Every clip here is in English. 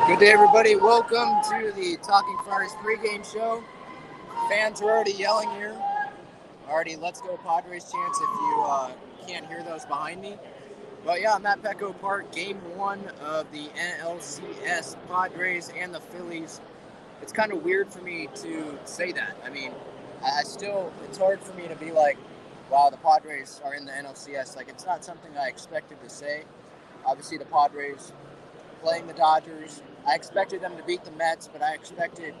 Good day, everybody. Welcome to the Talking Friars pregame show. Fans are already yelling here. Already, let's go Padres chants if you can't hear those behind me. But yeah, I'm at Petco Park, game one of the NLCS Padres and the Phillies. It's kind of weird for me to say that. I mean, it's hard for me to be like, wow, the Padres are in the NLCS. Like, it's not something I expected to say. Obviously, the Padres playing the Dodgers. I expected them to beat the Mets, but I expected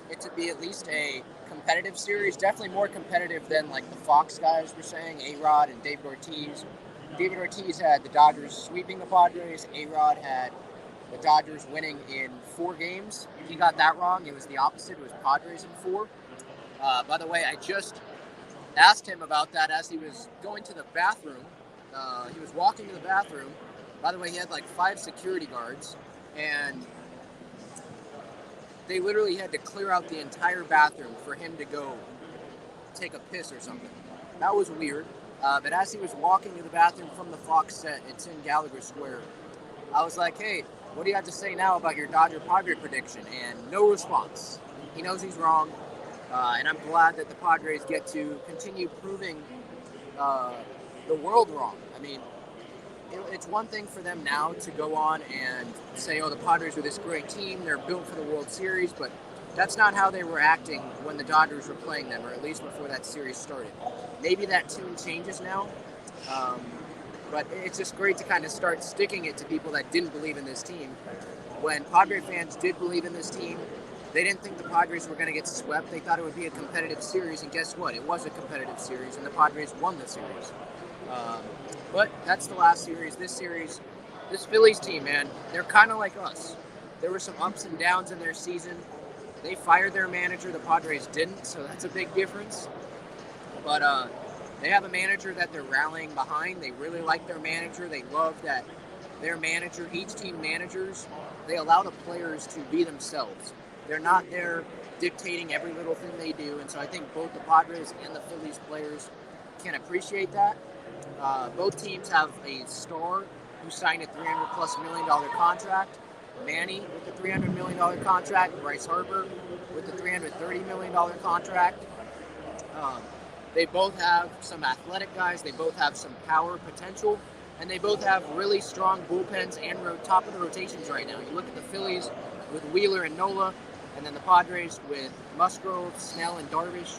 it to be at least a competitive series. Definitely more competitive than like the Fox guys were saying, A-Rod and David Ortiz. David Ortiz had the Dodgers sweeping the Padres. A-Rod had the Dodgers winning in 4 games. He got that wrong. It was the opposite. It was Padres in 4. By the way, I just asked him about that as he was going to the bathroom. He was walking to the bathroom. By the way, he had like 5 security guards, and they literally had to clear out the entire bathroom for him to go take a piss or something. That was weird. But as he was walking to the bathroom from the Fox set, it's in Gallagher Square, I was like, hey, what do you have to say now about your Dodger Padre prediction? And no response. He knows he's wrong, and I'm glad that the Padres get to continue proving the world wrong. I mean, it's one thing for them now to go on and say, oh, the Padres are this great team, they're built for the World Series, but that's not how they were acting when the Dodgers were playing them, or at least before that series started. Maybe that tune changes now, but it's just great to kind of start sticking it to people that didn't believe in this team. When Padre fans did believe in this team, they didn't think the Padres were going to get swept. They thought it would be a competitive series, and guess what? It was a competitive series, and the Padres won the series. But that's the last series. This Phillies team, man, they're kind of like us. There were some ups and downs in their season. They fired their manager. The Padres didn't, so that's a big difference. But they have a manager that they're rallying behind. They really like their manager. They love that their manager, each team managers, they allow the players to be themselves. They're not there dictating every little thing they do, and so I think both the Padres and the Phillies players can appreciate that. Both teams have a star who signed a $300+ million contract. Manny with the $300 million contract. Bryce Harper with the $330 million contract. They both have some athletic guys. They both have some power potential. And they both have really strong bullpens and top of the rotations right now. You look at the Phillies with Wheeler and Nola, and then the Padres with Musgrove, Snell, and Darvish.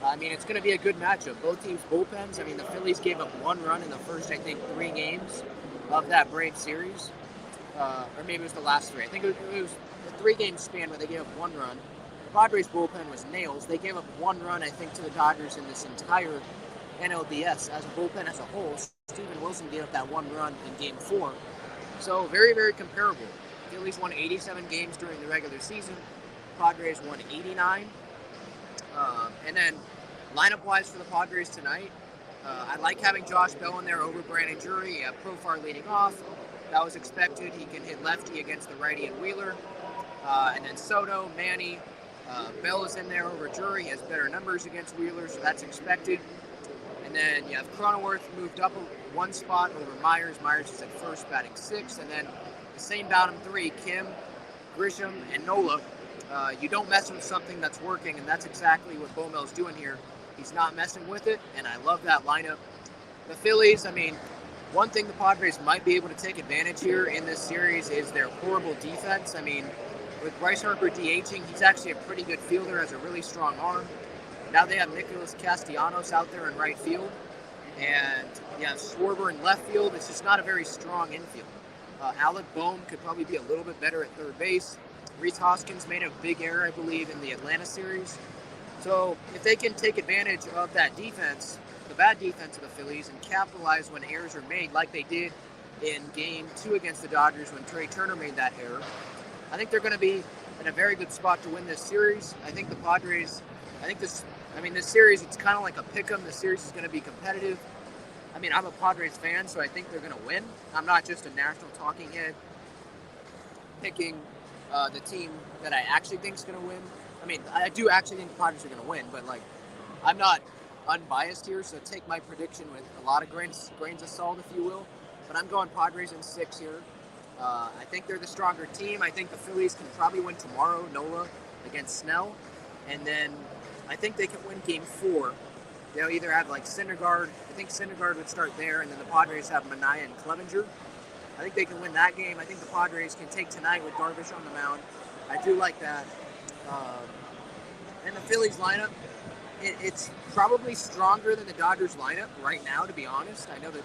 I mean, it's going to be a good matchup. Both teams' bullpens. I mean, the Phillies gave up 1 run in the first, I think, 3 games of that Braves series. Or maybe it was the last 3. I think it was a 3-game span where they gave up 1 run. The Padres' bullpen was nails. They gave up 1 run, I think, to the Dodgers in this entire NLDS as a bullpen as a whole. Steven Wilson gave up that 1 run in Game 4. So very, very comparable. The Phillies won 87 games during the regular season. Padres won 89. And then lineup-wise for the Padres tonight, I like having Josh Bell in there over Brandon Drury. Profar leading off. That was expected. He can hit lefty against the righty and Wheeler. And then Soto, Manny, Bell is in there over Drury. He has better numbers against Wheeler, so that's expected. And then you have Cronenworth moved up 1 spot over Myers. Myers is at first, batting 6th. And then the same bottom 3, Kim, Grisham, and Nola. You don't mess with something that's working, and that's exactly what Bomel's doing here. He's not messing with it, and I love that lineup. The Phillies, I mean, one thing the Padres might be able to take advantage here in this series is their horrible defense. I mean, with Bryce Harper DHing, he's actually a pretty good fielder, has a really strong arm. Now they have Nicholas Castellanos out there in right field, and you have Schwarber in left field. It's just not a very strong infield. Alec Bohm could probably be a little bit better at third base. Rhys Hoskins made a big error, I believe, in the Atlanta series. So if they can take advantage of that defense, the bad defense of the Phillies, and capitalize when errors are made like they did in Game 2 against the Dodgers when Trey Turner made that error, I think they're going to be in a very good spot to win this series. I think the Padres, this series, it's kind of like a pick-em. The series is going to be competitive. I mean, I'm a Padres fan, so I think they're going to win. I'm not just a national talking head picking the team that I actually think is going to win. I mean, I do actually think the Padres are going to win, but, like, I'm not unbiased here, so take my prediction with a lot of grains of salt, if you will. But I'm going Padres in 6 here. I think they're the stronger team. I think the Phillies can probably win tomorrow, NOLA, against Snell. And then I think they can win game 4. They'll either have like Syndergaard. I think Syndergaard would start there, and then the Padres have Manaea and Clevenger. I think they can win that game. I think the Padres can take tonight with Darvish on the mound. I do like that. And the Phillies lineup, it's probably stronger than the Dodgers lineup right now, to be honest. I know that,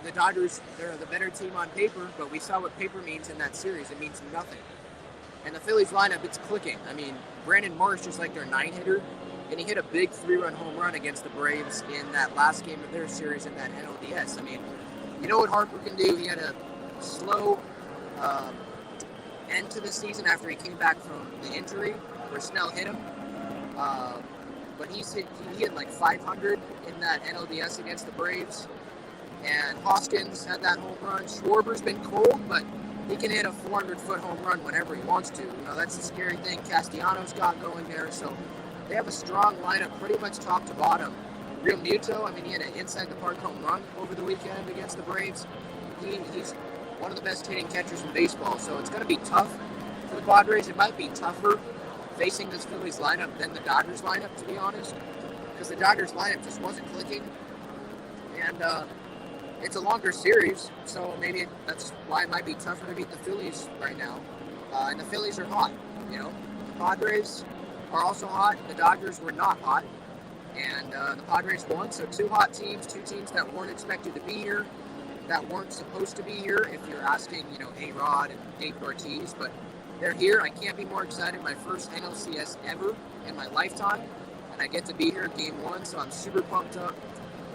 the Dodgers, they're the better team on paper, but we saw what paper means in that series. It means nothing. And the Phillies lineup, it's clicking. I mean, Brandon Marsh is like their 9-hitter, and he hit a big 3-run home run against the Braves in that last game of their series in that NLDS. I mean, you know what Harper can do? He had a slow end to the season after he came back from the injury where Snell hit him. But he hit like 500 in that NLDS against the Braves. And Hoskins had that home run. Schwarber's been cold, but he can hit a 400-foot home run whenever he wants to. That's the scary thing Castellanos got going there. So they have a strong lineup pretty much top to bottom. Real Muto, he had an inside-the-park home run over the weekend against the Braves. He's one of the best hitting catchers in baseball. So it's going to be tough for the Padres. It might be tougher facing this Phillies lineup than the Dodgers lineup, to be honest, because the Dodgers lineup just wasn't clicking. And it's a longer series, so maybe that's why it might be tougher to beat the Phillies right now. And the Phillies are hot. The Padres are also hot. The Dodgers were not hot. And the Padres won. So 2 hot teams, 2 teams that weren't expected to be here, that weren't supposed to be here, if you're asking, A-Rod and Dave Ortiz. But they're here. I can't be more excited. My first NLCS ever in my lifetime. And I get to be here in game 1, so I'm super pumped up.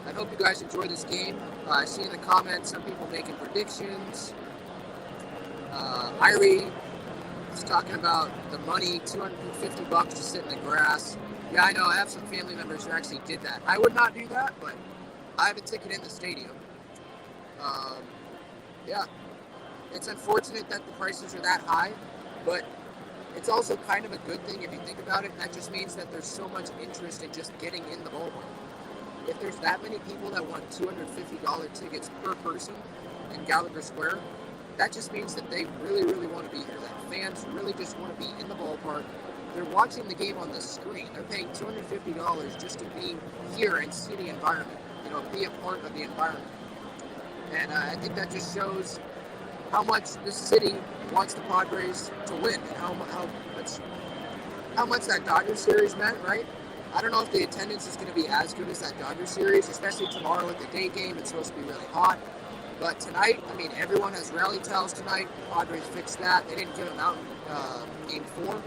I hope you guys enjoy this game. I see in the comments some people making predictions. Irie was talking about the money, $250 to sit in the grass. Yeah, I know. I have some family members who actually did that. I would not do that, but I have a ticket in the stadium. Yeah, it's unfortunate that the prices are that high, but it's also kind of a good thing if you think about it. That just means that there's so much interest in just getting in the ballpark. If there's that many people that want $250 tickets per person in Gallagher Square, that just means that they really, really want to be here. That fans really just want to be in the ballpark. They're watching the game on the screen. They're paying $250 just to be here and see the environment, be a part of the environment. And I think that just shows how much the city wants the Padres to win and how much that Dodgers series meant, right? I don't know if the attendance is going to be as good as that Dodgers series, especially tomorrow at the day game. It's supposed to be really hot. But tonight, everyone has rally towels tonight. The Padres fixed that. They didn't give them out in game 4,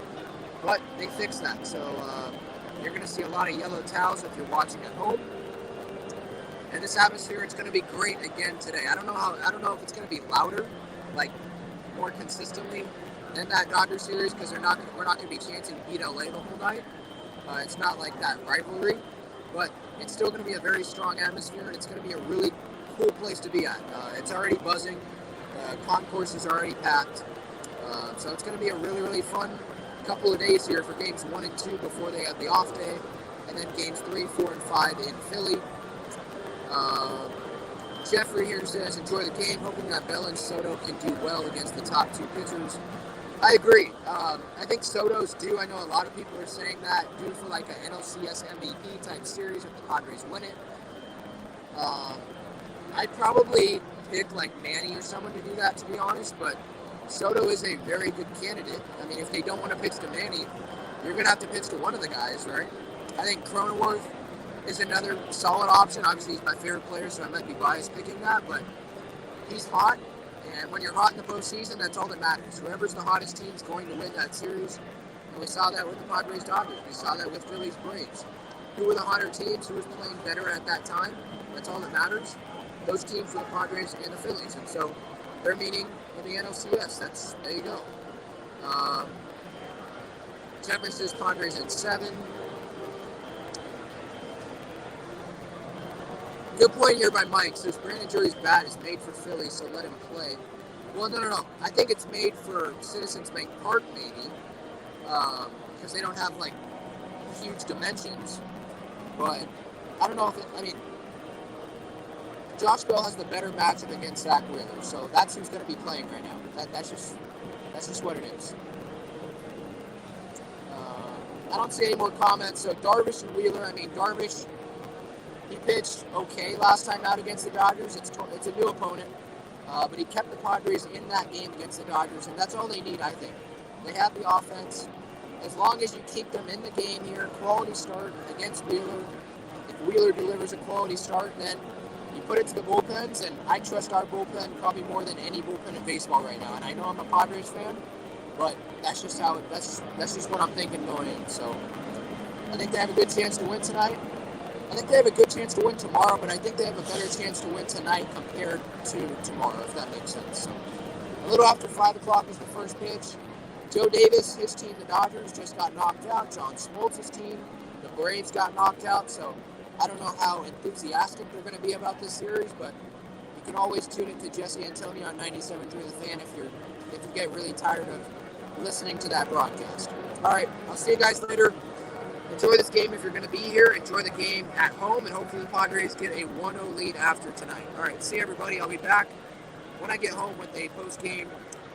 but they fixed that. So you're going to see a lot of yellow towels if you're watching at home. And this atmosphere, it's going to be great again today. I don't know if it's going to be louder, like more consistently than that Dodgers series, because we're not going to be chanting "Beat LA" the whole night. It's not like that rivalry, but it's still going to be a very strong atmosphere, and it's going to be a really cool place to be at. It's already buzzing. Concourse is already packed. So it's going to be a really, really fun couple of days here for games 1 and 2 before they have the off day, and then games 3, 4, and 5 in Philly. Jeffrey here says, enjoy the game, hoping that Bell and Soto can do well against the top 2 pitchers. I agree. I think Soto's due. I know a lot of people are saying that, due for like an NLCS MVP type series if the Padres win it. I'd probably pick like Manny or someone to do that, to be honest, but Soto is a very good candidate. If they don't want to pitch to Manny, you're going to have to pitch to one of the guys, right? I think Cronenworth is another solid option. Obviously, he's my favorite player, so I might be biased picking that, but he's hot. And when you're hot in the postseason, that's all that matters. Whoever's the hottest team is going to win that series. And we saw that with the Padres Dodgers. We saw that with Phillies Braves. Who were the hotter teams? Who was playing better at that time? That's all that matters. Those teams were the Padres and the Phillies. And so they're meeting in the NLCS. There you go. Jeffrey says Padres at 7. Good point here by Mike. Says Brandon Drury's bat is made for Philly, so let him play. Well, no. I think it's made for Citizens Bank Park, maybe, because they don't have like huge dimensions. But I don't know if Josh Bell has the better matchup against Zach Wheeler, so that's who's going to be playing right now. That's just what it is. I don't see any more comments. So Darvish and Wheeler. I mean, Darvish, he pitched okay last time out against the Dodgers. It's a new opponent, but he kept the Padres in that game against the Dodgers, and that's all they need, I think. They have the offense. As long as you keep them in the game here, quality start against Wheeler. If Wheeler delivers a quality start, then you put it to the bullpens, and I trust our bullpen probably more than any bullpen in baseball right now. And I know I'm a Padres fan, but that's just what I'm thinking going in. So I think they have a good chance to win tonight. I think they have a good chance to win tomorrow, but I think they have a better chance to win tonight compared to tomorrow, if that makes sense. So a little after 5 o'clock is the first pitch. Joe Davis, his team, the Dodgers, just got knocked out. John Smoltz' team, the Braves, got knocked out. So I don't know how enthusiastic they're going to be about this series, but you can always tune into Jesse Antonio on 97.3 The Fan if you get really tired of listening to that broadcast. All right, I'll see you guys later. Enjoy this game if you're going to be here. Enjoy the game at home, and hopefully the Padres get a 1-0 lead after tonight. All right, see everybody. I'll be back when I get home with a post-game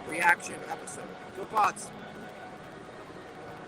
reaction episode. Go Pods!